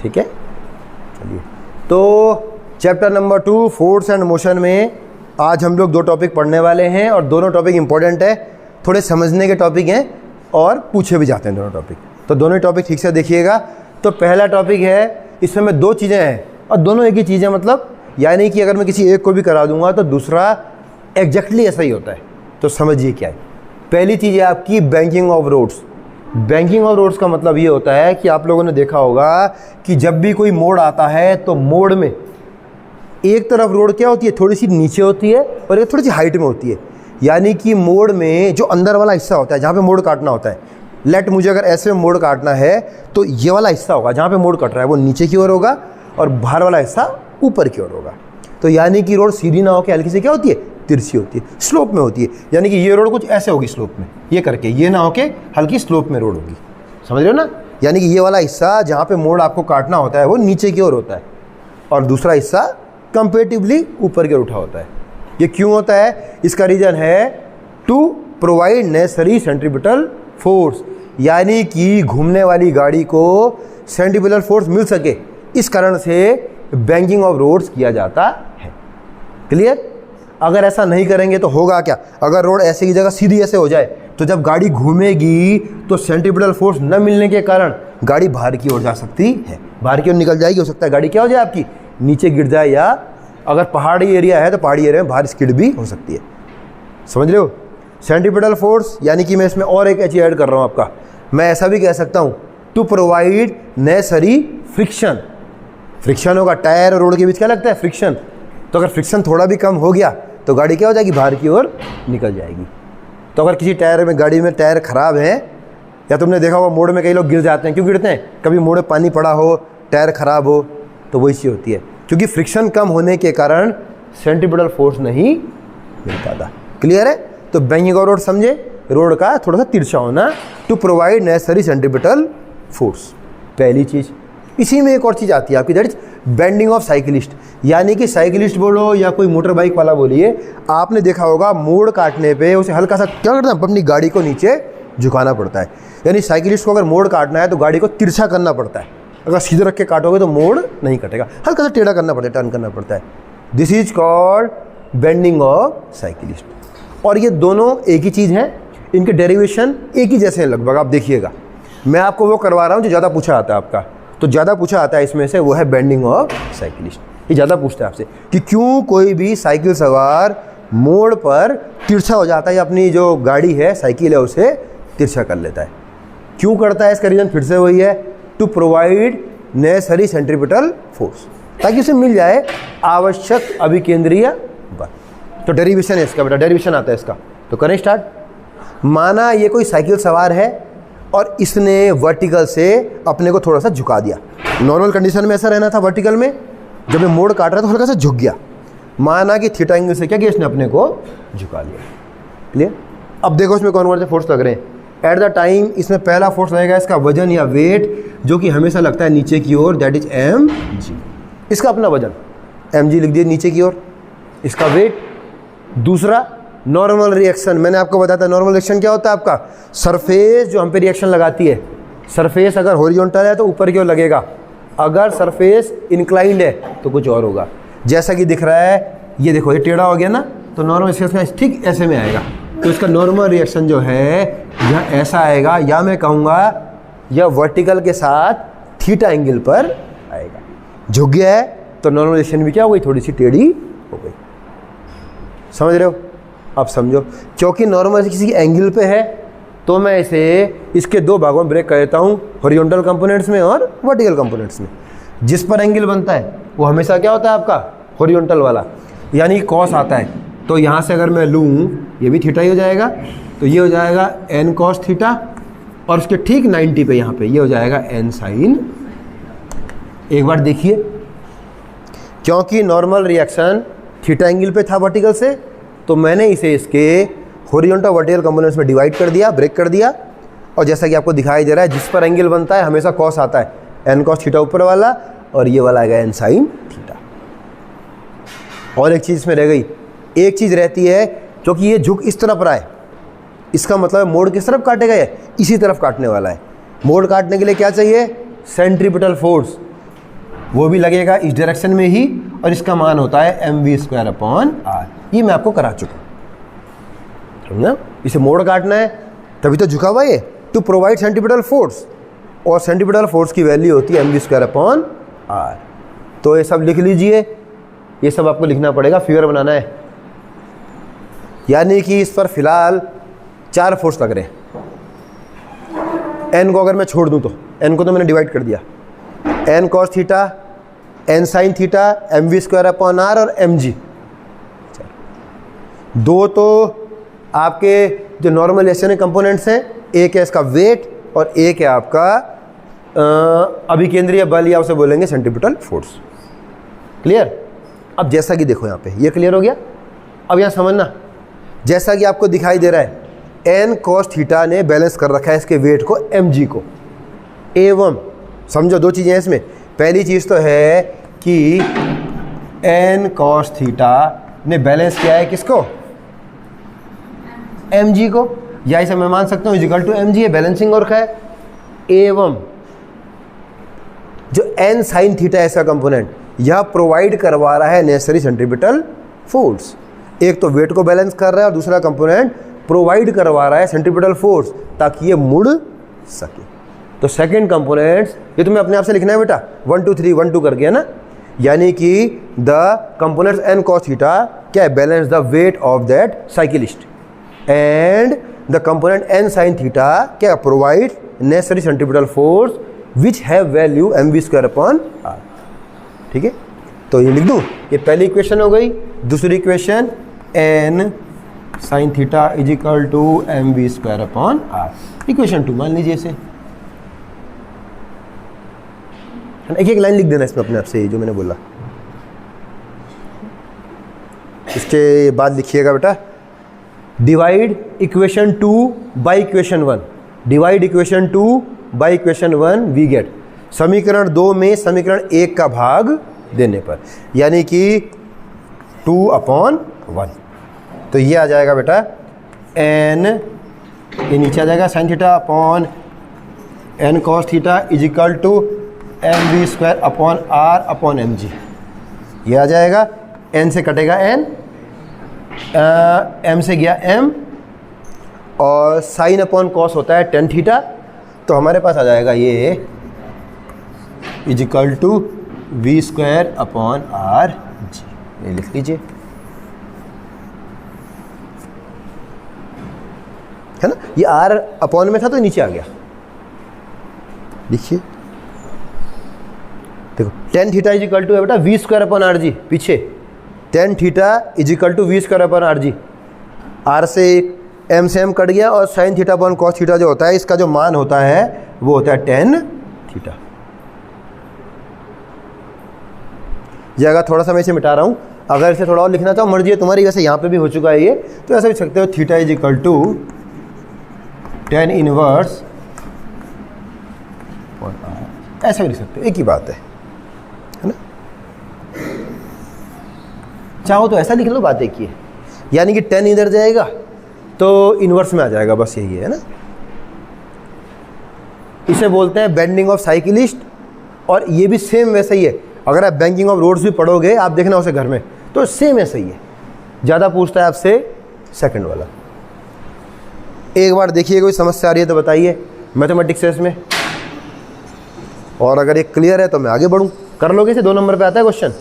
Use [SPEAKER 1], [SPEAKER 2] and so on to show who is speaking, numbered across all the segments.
[SPEAKER 1] ठीक है, चलिए। तो chapter number 2 force and motion में आज हम लोग 2 टॉपिक पढ़ने वाले हैं और दोनों टॉपिक इंपॉर्टेंट है, थोड़े समझने के टॉपिक हैं और पूछे भी जाते हैं दोनों टॉपिक। तो दोनों टॉपिक ठीक से देखिएगा। तो पहला टॉपिक है, इसमें 2 चीज़ें हैं और दोनों एक ही चीज़ है, मतलब यानी कि अगर मैं किसी एक को भी करा दूंगा तो दूसरा एग्जैक्टली ऐसा ही होता है। तो समझिए क्या है। पहली चीज़ है आपकी banking of roads. Banking of roads का मतलब ये होता है कि आप लोगों ने देखा होगा कि जब भी कोई मोड़ आता है तो मोड़ में एक तरफ रोड क्या होती है, थोड़ी सी नीचे होती है और एक थोड़ी सी हाइट में होती है। यानी कि मोड़ में जो अंदर वाला हिस्सा होता है जहाँ पे मोड़ काटना होता है, लेट मुझे अगर ऐसे में मोड़ काटना है तो ये वाला हिस्सा होगा जहाँ पे मोड़ कट रहा है वो नीचे की ओर होगा और बाहर वाला हिस्सा ऊपर की ओर होगा। तो यानी कि रोड सीधी ना होकर हल्की से क्या होती है, तिरछी होती है, स्लोप में होती है। यानी कि ये रोड कुछ ऐसे होगी स्लोप में, ये करके, ये ना होके हल्की स्लोप में रोड होगी। समझ रहे हो ना। यानी कि ये वाला हिस्सा जहाँ पे मोड़ आपको काटना होता है वो नीचे की ओर होता है और दूसरा हिस्सा कंपेरेटिवली ऊपर की ओर उठा होता है। ये क्यों होता है? इसका रीज़न है to provide necessary centripetal force, यानी कि घूमने वाली गाड़ी को सेंट्रीपिटल फोर्स मिल सके, इस कारण से बैंकिंग ऑफ रोड्स किया जाता है। क्लियर? अगर ऐसा नहीं करेंगे तो होगा क्या? अगर रोड ऐसे की जगह सीधी ऐसे हो जाए तो जब गाड़ी घूमेगी तो सेंट्रीपिटल फोर्स न मिलने के कारण गाड़ी बाहर की ओर जा सकती है, बाहर की ओर निकल जाएगी। हो सकता है गाड़ी क्या हो जाए, आपकी नीचे गिर जाए, या अगर पहाड़ी एरिया है तो पहाड़ी एरिया में बाहर स्किड भी हो सकती है। समझ रहे हो? सेंट्रीपिटल फोर्स यानी कि मैं इसमें और एक चीज़ ऐड कर रहा हूँ आपका, मैं ऐसा भी कह सकता हूँ to provide necessary friction. Friction होगा, टायर और रोड के बीच क्या लगता है, फ्रिक्शन। तो अगर फ्रिक्शन थोड़ा भी कम हो गया तो गाड़ी क्या हो जाएगी, बाहर की ओर निकल जाएगी। तो अगर किसी टायर में, गाड़ी में टायर ख़राब है, या तुमने देखा होगा मोड़ में कई लोग गिर जाते हैं, क्यों गिरते हैं? कभी मोड़ में पानी पड़ा हो, टायर ख़राब हो, तो वही चीज़ होती है, क्योंकि फ्रिक्शन कम होने के कारण सेंट्रीपिटल फोर्स नहीं मिल पाता। क्लियर है? तो बैंकिंग ऑफ रोड समझे, रोड का थोड़ा सा तिरछा होना, to provide necessary centripetal force, पहली चीज़। इसी में एक और चीज़ आती है आपकी, that is bending of cyclist. यानी कि साइकिलिस्ट बोलो या कोई मोटर बाइक वाला बोलिए, आपने देखा होगा मोड़ काटने पे उसे हल्का सा क्या करना है, अपनी गाड़ी को नीचे झुकाना पड़ता है। यानी साइकिलिस्ट को अगर मोड़ काटना है तो गाड़ी को तिरछा करना पड़ता है। अगर सीधे रख के काटोगे तो मोड़ नहीं कटेगा, हल्का सा टेढ़ा करना पड़ता है, टर्न करना पड़ता है। This is called bending of cyclist. और ये दोनों एक ही चीज़ है, इनके डेरिवेशन एक ही जैसे हैं लगभग। आप देखिएगा, मैं आपको वो करवा रहा हूँ जो ज़्यादा पूछा आता है आपका। तो ज़्यादा पूछा आता है इसमें से वो है बेंडिंग ऑफ साइकिलिस्ट। ये ज़्यादा पूछता है आपसे कि क्यों कोई भी साइकिल सवार मोड़ पर तिरछा हो जाता है, या अपनी जो गाड़ी है, साइकिल है, उसे तिरछा कर लेता है। क्यों करता है? इसका रीज़न फिर से वही है, to provide necessary centripetal force, ताकि उसे मिल जाए आवश्यक अभिकेंद्रीय बल। तो डेरिवेशन है इसका, बेटा डेरिवेशन आता है इसका। तो करें स्टार्ट। माना ये कोई साइकिल सवार है और इसने वर्टिकल से अपने को थोड़ा सा झुका दिया। नॉर्मल कंडीशन में ऐसा रहना था, वर्टिकल में जब मैं मोड़ काट रहा था तो हल्का सा झुक गया। माना कि थीटा एंगल से क्या किया, इसने अपने को झुका लिया। क्लियर? अब देखो इसमें कौन कौन से फोर्स लग रहे हैं। एट द टाइम इसमें पहला फोर्स लगेगा इसका वजन या वेट, जो कि हमेशा लगता है नीचे की ओर, दैट इज mg। इसका अपना वजन mg लिख दिया नीचे की ओर, इसका वेट। दूसरा नॉर्मल रिएक्शन, मैंने आपको बताया था नॉर्मल रिएक्शन क्या होता है आपका, सरफेस जो हम पे रिएक्शन लगाती है। सरफेस अगर हॉरिजॉन्टल है तो ऊपर की ओर लगेगा, अगर सरफेस इंक्लाइंड है तो कुछ और होगा। जैसा कि दिख रहा है, ये देखो ये टेढ़ा हो गया ना, तो नॉर्मल रिएक्शन ठीक ऐसे में आएगा। तो इसका नॉर्मल रिएक्शन जो है यह ऐसा आएगा, या मैं कहूँगा यह वर्टिकल के साथ थीटा एंगल पर आएगा। झुक गया है तो नॉर्मल रिएक्शन भी क्या हो गई, थोड़ी सी टेढ़ी हो गई। समझ रहे हो? अब समझो, क्योंकि नॉर्मल किसी एंगल पे है तो मैं इसे इसके 2 भागों में ब्रेक कर देता हूँ, हॉरिजॉन्टल कंपोनेंट्स में और वर्टिकल कंपोनेंट्स में। जिस पर एंगल बनता है वो हमेशा क्या होता है आपका, हॉरिजॉन्टल वाला, यानी कॉस आता है। तो यहाँ से अगर मैं लूँ, ये भी थीटा ही हो जाएगा, तो ये हो जाएगा n cos थीटा, और उसके ठीक 90 पे यहाँ पे ये हो जाएगा n sin। एक बार देखिए, क्योंकि नॉर्मल रिएक्शन थीटा एंगल पे था वर्टिकल से, तो मैंने इसे इसके हॉरिजॉन्टल वर्टिकल कंपोनेंट्स में डिवाइड कर दिया, ब्रेक कर दिया। और जैसा कि आपको दिखाई दे रहा है, जिस पर एंगल बनता है हमेशा कॉस आता है, n cos थीटा ऊपर वाला, और ये वाला आएगा n sin थीटा। और एक चीज़ इसमें रह गई, एक चीज़ रहती है, क्योंकि ये झुक इस तरफ रहा है, इसका मतलब मोड़ किस तरफ काटेगा, ये इसी तरफ काटने वाला है। मोड़ काटने के लिए क्या चाहिए, सेंट्रीपिटल फोर्स। वो भी लगेगा इस डायरेक्शन में ही, और इसका मान होता है mv²/r। ये मैं आपको करा चुका हूँ ना। इसे मोड़ काटना है तभी तो झुका हुआ है, टू प्रोवाइड सेंट्रीपिटल फोर्स, और सेंट्रीपिटल फोर्स की वैल्यू होती है mv²/r। तो ये सब लिख लीजिए, ये सब आपको लिखना पड़ेगा, फिगर बनाना है। यानी कि इस पर फिलहाल 4 फोर्स लग रहे हैं। n को अगर मैं छोड़ दूं तो n को तो मैंने डिवाइड कर दिया, n cos theta, n sin theta, mv²/r और mg। दो तो आपके जो नॉर्मल एसएनए कंपोनेंट्स हैं, एक है इसका वेट और एक है आपका अभिकेंद्रीय बल, या उसे बोलेंगे सेंट्रीपिटल फोर्स। क्लियर? अब जैसा कि देखो यहाँ पे ये क्लियर हो गया। अब यहाँ समझना, जैसा कि आपको दिखाई दे रहा है n cos थीटा ने बैलेंस कर रखा है इसके वेट को mg को, एवं समझो 2 चीज़ें हैं इसमें। पहली चीज़ तो है कि n cos थीटा ने बैलेंस किया है किसको? mg को, या इसे मैं मान सकता हूँ इक्वल टू mg है, बैलेंसिंग हो रखा है। एवं जो n sin थीटा है इसका कंपोनेंट, यह प्रोवाइड करवा रहा है नेसेसरी सेंट्रीपिटल फोर्स। एक तो वेट को बैलेंस कर रहा है और दूसरा कंपोनेंट प्रोवाइड करवा रहा है सेंट्रीपिटल फोर्स ताकि ये मुड़ सके। तो सेकंड कंपोनेंट्स ये तुम्हें अपने आप से लिखना है बेटा, 1 2 3 1 2 करके, है ना। यानी कि the components n cos theta क्या है? Balance the weight of that cyclist, and the component n sin theta क्या? Provide necessary centripetal force which have value mv²/r। ठीक है, तो ये लिख दूँ, ये पहली इक्वेशन हो गई। दूसरी equation n sin theta is equal to mv²/r, equation 2 मान लीजिए इसे। एक एक लाइन लिख देना इसमें अपने आप से, जो मैंने बोला। इसके बाद लिखिएगा बेटा, divide equation 2 by equation 1, divide equation 2 by equation 1 we get, समीकरण 2 में समीकरण 1 का भाग देने पर, यानी कि 2/1। तो ये आ जाएगा बेटा n, ये नीचे आ जाएगा sin theta upon n cos theta is equal to mv²/r upon mg। ये आ जाएगा, n से कटेगा n, m से गया m, और साइन अपॉन कॉस होता है tan थीटा। तो हमारे पास आ जाएगा ये is equal to v²/r g। ये लिख लीजिए, है ना। ये r अपॉन में था तो नीचे आ गया, देखिए देखो, tan theta is equal to है बेटा v²/r g, पीछे tan theta is equal to v²/r g। r से m से m कट गया, और sin theta upon cos theta जो होता है, इसका जो मान होता है वो होता है tan थीटा। ये अगर थोड़ा सा मैं इसे मिटा रहा हूँ, अगर इसे थोड़ा और लिखना चाहो मर्जी है तुम्हारी, वैसे यहाँ पे भी हो चुका है ये, तो ऐसा भी सकते हो, theta is equal to tan inverse, ऐसा भी लिख सकते हो, एक ही बात है ना। चाहो तो ऐसा लिख लो, बात एक ही है, यानी कि tan इधर जाएगा तो इनवर्स में आ जाएगा, बस यही है ना। इसे बोलते हैं बेंडिंग ऑफ साइकिलिस्ट, और ये भी सेम वैसा ही है। अगर आप बैंकिंग ऑफ रोड्स भी पढ़ोगे, आप देखना उसे घर में, तो सेम ऐसा ही है। ज़्यादा पूछता है आपसे सेकंड वाला। एक बार देखिए, कोई समस्या आ रही है तो बताइए मैथमेटिक्स से इसमें, और अगर ये क्लियर है तो मैं आगे बढ़ूँ। कर लोगे इसे, 2 नंबर पे आता है क्वेश्चन।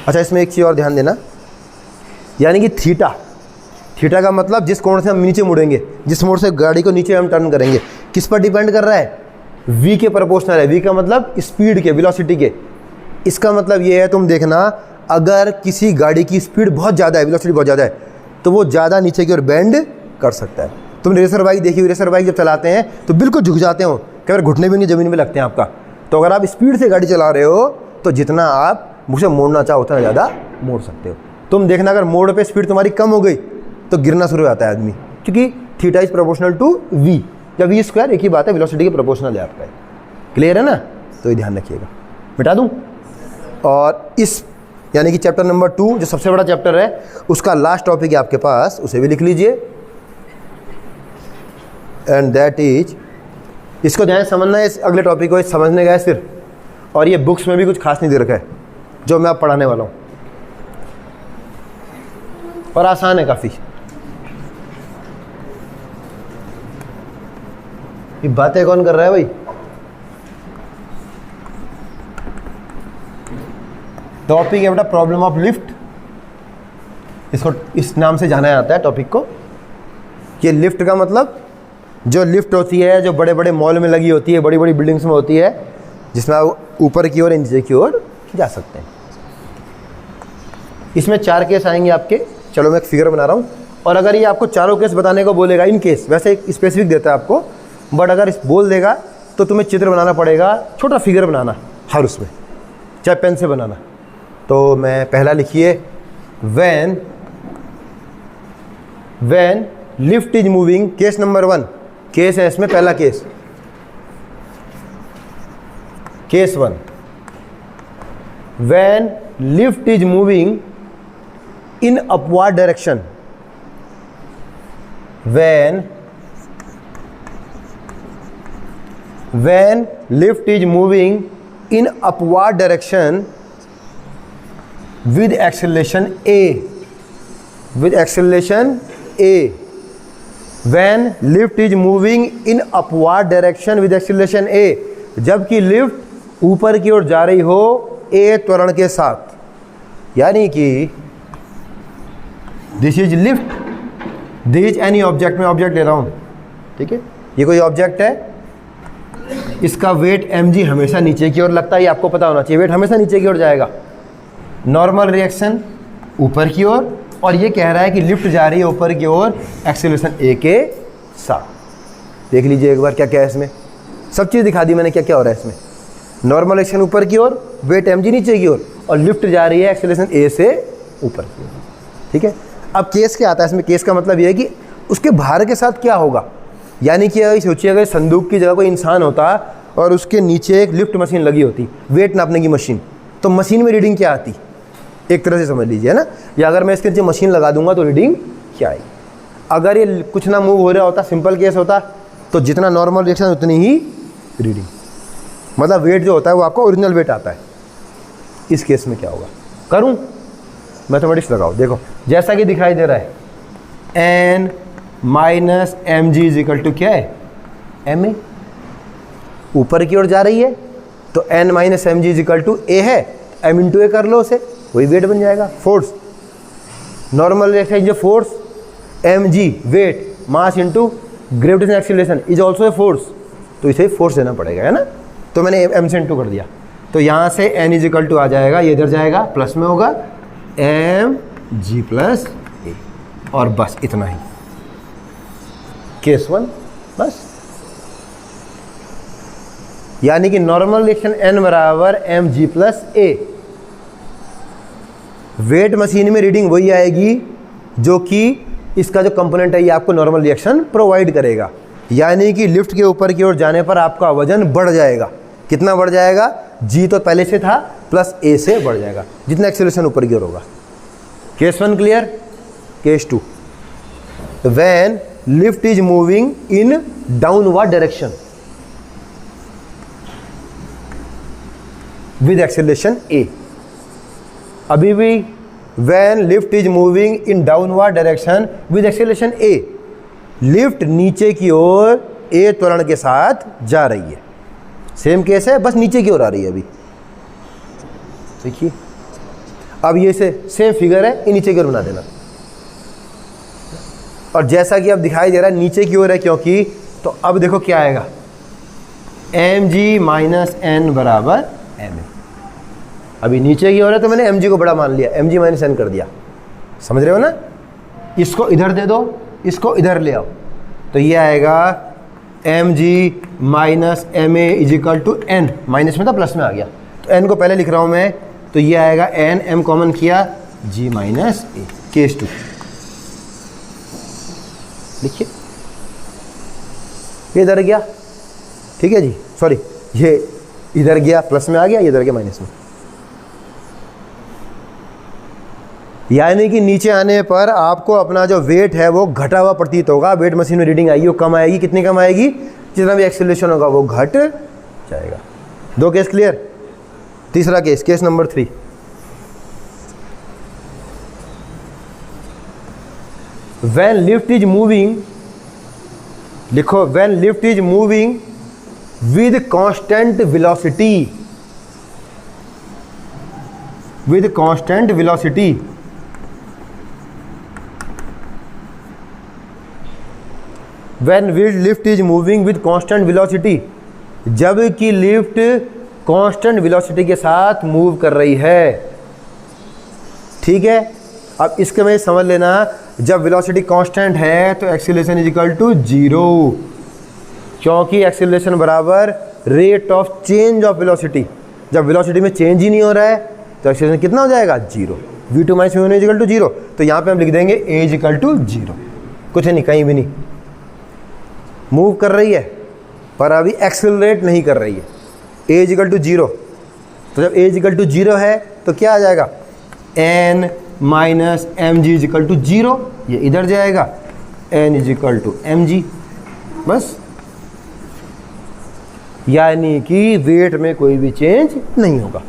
[SPEAKER 1] अच्छा, इसमें एक चीज़ और ध्यान देना, यानी कि थीटा, थीटा का मतलब जिस कोण से हम नीचे मुड़ेंगे, जिस मोड़ से गाड़ी को नीचे हम टर्न करेंगे, किस पर डिपेंड कर रहा है? v के प्रोपोर्शनल है। v का मतलब स्पीड के, वेलोसिटी के। इसका मतलब ये है, तुम देखना, अगर किसी गाड़ी की स्पीड बहुत ज़्यादा है, वेलोसिटी बहुत ज़्यादा है, तो वो ज़्यादा नीचे की ओर बेंड कर सकता है। तुमने रेसर बाइक देखी हुई, रेसर बाइक जब चलाते हैं तो बिल्कुल झुक जाते हो, कई बार घुटने भी नहीं ज़मीन में लगते हैं आपका। तो अगर आप स्पीड से गाड़ी चला रहे हो तो जितना आप मुझे मोड़ना चाहो उतना ज़्यादा मोड़ सकते हो। तुम देखना, अगर मोड़ पे स्पीड तुम्हारी कम हो गई तो गिरना शुरू हो जाता है आदमी, क्योंकि theta is proportional to v, या v² एक ही बात है, वेलोसिटी के प्रोपोर्शनल है आपका। क्लियर है ना? तो ये ध्यान रखिएगा। मिटा दूँ, और इस यानी कि चैप्टर नंबर 2 जो सबसे बड़ा चैप्टर है, उसका लास्ट टॉपिक है आपके पास, उसे भी लिख लीजिए, एंड दैट इज इसको ध्यान से समझना है, इस अगले टॉपिक को समझने का है सिर्फ, और ये बुक्स में भी कुछ खास नहीं दे रखा है जो मैं आप पढ़ाने वाला हूँ, और आसान है काफ़ी। ये बातें कौन कर रहा है भाई? टॉपिक है बेटा प्रॉब्लम ऑफ लिफ्ट, इसको इस नाम से जाना जाता है टॉपिक को। ये लिफ्ट का मतलब जो लिफ्ट होती है, जो बड़े बड़े मॉल में लगी होती है, बड़ी बड़ी बिल्डिंग्स में होती है, जिसमें आप ऊपर की ओर नीचे की ओर जा सकते हैं। इसमें 4 केस आएंगे आपके। चलो मैं एक फिगर बना रहा हूँ, और अगर ये आपको चारों केस बताने को बोलेगा, इन केस वैसे एक स्पेसिफिक देता है आपको, बट अगर इस बोल देगा तो तुम्हें चित्र बनाना पड़ेगा, छोटा फिगर बनाना हर उसमें, चाहे पेन से बनाना। तो मैं पहला लिखिए, when lift is moving, case number 1 case है इसमें, पहला case 1, when lift is moving in upward direction, when lift is moving in upward direction with acceleration a, when lift is moving in upward direction with acceleration a, जबकि lift ऊपर की ओर जा रही हो a त्वरण के साथ, यानी कि this is lift, this any object, में ऑब्जेक्ट ले रहा हूँ, ठीक है, ये कोई ऑब्जेक्ट है, इसका वेट mg हमेशा नीचे की ओर लगता है, ये आपको पता होना चाहिए, वेट हमेशा नीचे की ओर जाएगा, नॉर्मल रिएक्शन ऊपर की ओर, और ये कह रहा है कि लिफ्ट जा रही है ऊपर की ओर एक्सेलरेशन a के साथ। देख लीजिए एक बार क्या क्या है इसमें, सब चीज़ दिखा दी मैंने क्या क्या हो रहा है इसमें। नॉर्मल एक्शन ऊपर की ओर, वेट mg नीचे की ओर, और लिफ्ट जा रही है एक्सेलरेशन a से ऊपर की ओर, ठीक है। अब केस क्या आता है इसमें? केस का मतलब ये है कि उसके भार के साथ क्या होगा, यानी कि सोचिए अगर संदूक की जगह कोई इंसान होता और उसके नीचे एक लिफ्ट मशीन लगी होती, वेट नापने की मशीन, तो मशीन में रीडिंग क्या आती, एक तरह से समझ लीजिए, है ना। या अगर मैं इसके नीचे मशीन लगा दूंगा तो रीडिंग क्या आएगी। अगर ये कुछ ना मूव हो रहा होता, सिंपल केस होता, तो जितना नॉर्मल रिएक्शन उतनी ही रीडिंग, मतलब वेट जो होता है वो आपको ओरिजिनल वेट आता है। इस केस में क्या होगा, करूं मैथमेटिक्स लगाओ, देखो जैसा कि दिखाई दे रहा है, n minus M G is equal to क्या है, एम ए, ऊपर की ओर जा रही है तो n minus M G is equal to A है, m इंटू ए कर लो उसे, वही वेट बन जाएगा, फोर्स। नॉर्मल रिएक्शन जो force m g weight mass into gravitation acceleration is also a force, तो इसे फोर्स देना पड़ेगा, है ना। तो मैंने m से इंटू कर दिया, तो यहाँ से n इज इक्वल टू आ जाएगा, ये इधर जाएगा प्लस में होगा एम जी प्लस ए, और बस इतना ही, केस 1 बस। यानी कि नॉर्मल रिएक्शन n बराबर एम जी प्लस ए, वेट मशीन में रीडिंग वही आएगी जो कि इसका जो कंपोनेंट है ये आपको नॉर्मल रिएक्शन प्रोवाइड करेगा। यानी कि लिफ्ट के ऊपर की ओर जाने पर आपका वजन बढ़ जाएगा, कितना बढ़ जाएगा, g तो पहले से था प्लस a से बढ़ जाएगा, जितना एक्सेलरेशन ऊपर की ओर होगा। Case 1 clear. Case 2, when lift is moving in downward direction with acceleration a, अभी भी when lift is moving in downward direction with acceleration a, lift नीचे की ओर a त्वरण के साथ जा रही है, सेम केस है, बस नीचे की ओर आ रही है अभी। देखिए अब ये से सेम फिगर है, ये नीचे की ओर बना देना, और जैसा कि अब दिखाई दे रहा है नीचे की ओर है क्योंकि, तो अब देखो क्या आएगा, एम जी माइनस एन बराबर एम ए। अभी नीचे की ओर है तो मैंने एम जी को बड़ा मान लिया, एम जी माइनस एन कर दिया, समझ रहे हो ना। इसको इधर दे दो, इसको इधर ले आओ, तो ये आएगा m ji minus m a is equal to n, minus में था प्लस में आ गया, तो एन को पहले लिख रहा हूँ मैं, तो ये आएगा एन, एम कॉमन किया, जी माइनस ए। केस 2 लिखिए, ये इधर गया, ठीक है जी, सॉरी ये इधर गया प्लस में आ गया, ये इधर गया माइनस में। यानी कि नीचे आने पर आपको अपना जो वेट है वो घटा हुआ प्रतीत होगा, वेट मशीन में रीडिंग आएगी वो कम आएगी, कितनी कम आएगी, जितना भी एक्सेलरेशन होगा वो घट जाएगा। 2 केस क्लियर। तीसरा case, case number 3। When lift is moving, लिखो when lift is moving with constant velocity, with constant velocity, when lift is moving with constant velocity, जब कि लिफ्ट कांस्टेंट वेलोसिटी के साथ मूव कर रही है, ठीक है। अब इसके में समझ लेना, जब वेलोसिटी कांस्टेंट है तो एक्सीलरेशन इज इक्वल टू 0, क्योंकि एक्सीलरेशन बराबर rate of change of velocity. जब वेलोसिटी में चेंज ही नहीं हो रहा है तो एक्सीलरेशन कितना हो जाएगा, 0। v2 minus v1 is equal to 0। तो यहाँ पे हम लिख देंगे a इज इक्वल टू 0। कुछ नहीं, कहीं भी नहीं, मूव कर रही है पर अभी एक्सेलरेट नहीं कर रही है। a is equal to 0। तो जब a इज इक्वल टू 0 है तो क्या आ जाएगा, n minus M G is equal to 0, ये इधर जाएगा, n is equal to M g, बस। यानी कि वेट में कोई भी चेंज नहीं होगा।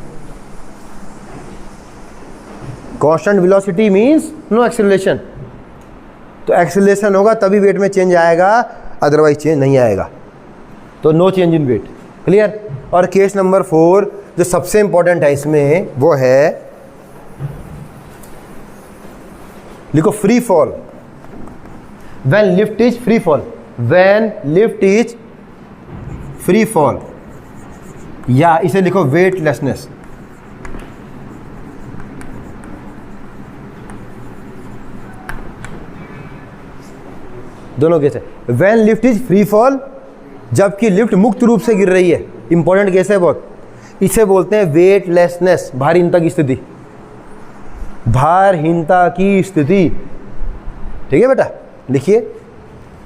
[SPEAKER 1] Constant velocity means no acceleration, तो एक्सेलरेशन होगा तभी वेट में चेंज आएगा, अदरवाइज चेंज नहीं आएगा। तो no change in weight, clear. और केस नंबर 4 जो सबसे इंपॉर्टेंट है इसमें, वो है, लिखो free fall. When lift is free fall, when lift is free fall, या इसे लिखो वेटलेसनेस। दोनों केस है। When lift is free fall, जबकि लिफ्ट मुक्त रूप से गिर रही है, इंपॉर्टेंट केस है बहुत। इसे बोलते हैं वेटलेसनेस, भारहीनता की स्थिति, भारहीनता की स्थिति, ठीक है बेटा, लिखिए।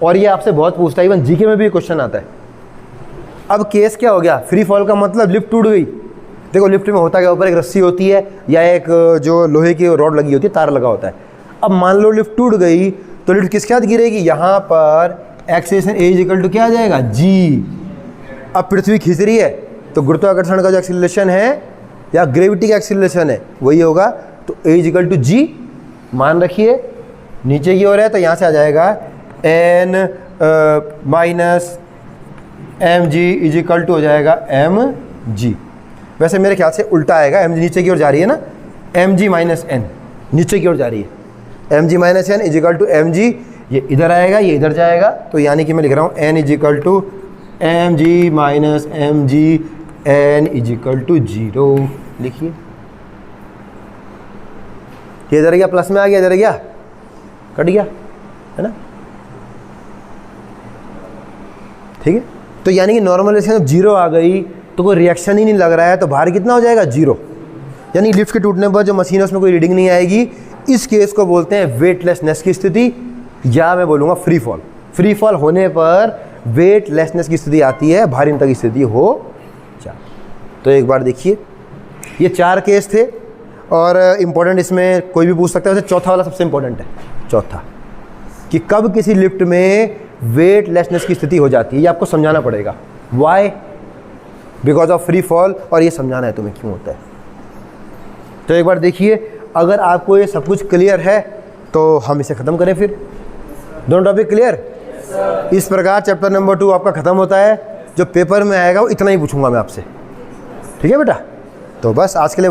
[SPEAKER 1] और ये आपसे बहुत पूछता है, इवन जीके में भी क्वेश्चन आता है। अब केस क्या हो गया, फ्री फॉल का मतलब लिफ्ट टूट गई। देखो लिफ्ट में होता क्या, ऊपर एक रस्सी होती है या एक जो लोहे की रॉड लगी होती है, तार लगा होता है। अब मान लो लिफ्ट टूट गई तो लिफ्ट किसके साथ गिरेगी, यहाँ पर acceleration a is equal to क्या आ जाएगा, g। अब पृथ्वी खींच रही है तो गुरुत्वाकर्षण का जो एक्सीलरेशन है या ग्रेविटी का एक्सीलरेशन है वही होगा, तो a is equal to g मान रखिए। नीचे की ओर है तो यहाँ से आ जाएगा n minus M G is equal to हो जाएगा एम जी। वैसे मेरे ख्याल से उल्टा आएगा, एम जी नीचे की ओर जा रही है ना, एम जी माइनस एन नीचे की ओर जा रही है, M ji minus N is equal to M G, ये इधर आएगा ये इधर जाएगा। तो यानी कि मैं लिख रहा हूँ N is equal to M G minus M G, N is equal to 0। लिखिए, ये इधर गया, प्लस में आ गया, इधर गया, कट गया, है ना, ठीक है। तो यानी कि नॉर्मलाइजेशन जब 0 आ गई तो कोई रिएक्शन ही नहीं लग रहा है, तो भार कितना हो जाएगा, 0। यानी लिफ्ट के टूटने पर जो मशीन है उसमें कोई रीडिंग नहीं आएगी। इस केस को बोलते हैं वेटलेसनेस की स्थिति, या मैं बोलूँगा फ्री फॉल। फ्री फॉल होने पर वेटलेसनेस की स्थिति आती है, भारीनता की स्थिति हो जाए। तो एक बार देखिए, ये 4 केस थे और इम्पोर्टेंट इसमें कोई भी पूछ सकता है। वैसे चौथा वाला सबसे इम्पोर्टेंट है, चौथा, कि कब किसी लिफ्ट में वेटलेसनेस की स्थिति हो जाती है, ये आपको समझाना पड़ेगा। Why, because of free fall, और ये समझाना है तुम्हें क्यों होता है। तो एक बार देखिए, अगर आपको ये सब कुछ क्लियर है तो हम इसे ख़त्म करें फिर। दोनों टॉपिक क्लियर? इस प्रकार चैप्टर नंबर 2 आपका ख़त्म होता है। जो पेपर में आएगा वो इतना ही पूछूंगा मैं आपसे, ठीक है बेटा। तो बस आज के लिए